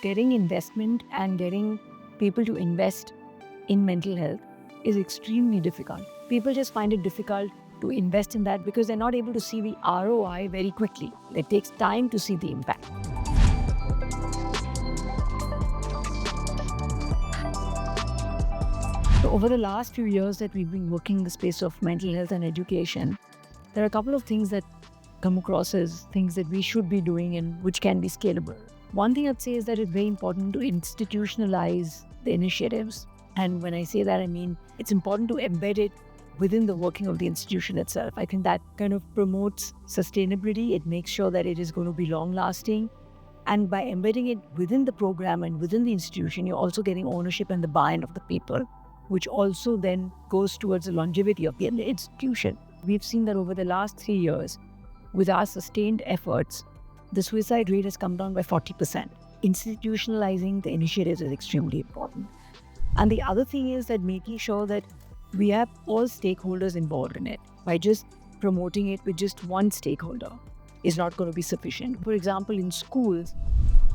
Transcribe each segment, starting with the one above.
Getting investment and getting people to invest in mental health is extremely difficult. People just find it difficult to invest in that because they're not able to see the ROI very quickly. It takes time to see the impact. So over the last few years that we've been working in the space of mental health and education, there are a couple of things that come across as things that we should be doing and which can be scalable. One thing I'd say is that it's very important to institutionalize the initiatives. And when I say that, I mean it's important to embed it within the working of the institution itself. I think that kind of promotes sustainability. It makes sure that it is going to be long lasting. And by embedding it within the program and within the institution, you're also getting ownership and the buy-in of the people, which also then goes towards the longevity of the institution. We've seen that over the last 3 years, with our sustained efforts, the suicide rate has come down by 40%. Institutionalizing the initiatives is extremely important. And the other thing is that making sure that we have all stakeholders involved in it. By just promoting it with just one stakeholder is not going to be sufficient. For example, in schools,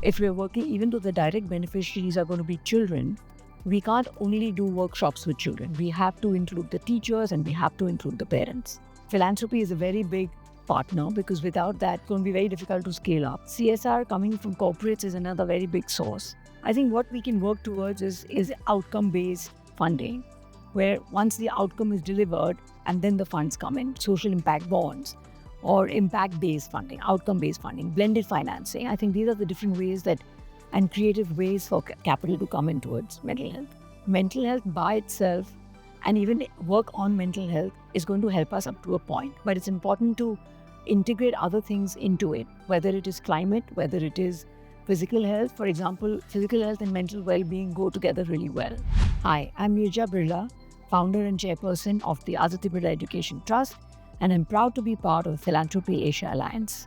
if we're working, even though the direct beneficiaries are going to be children, we can't only do workshops with children. We have to include the teachers and we have to include the parents. Philanthropy is a very big partner because without that, it's going to be very difficult to scale up. CSR coming from corporates is another very big source. I think what we can work towards is outcome-based funding, where once the outcome is delivered and then the funds come in, social impact bonds or impact-based funding, outcome-based funding, blended financing. I think these are the different ways that and creative ways for capital to come in towards mental health. Mental health by itself and even work on mental health is going to help us up to a point, but it's important to integrate other things into it, whether it is climate, whether it is physical health. For example, physical health and mental well-being go together really well. Hi, I'm Nirja Birla, founder and chairperson of the Aditya Birla Education Trust, and I'm proud to be part of the Philanthropy Asia Alliance.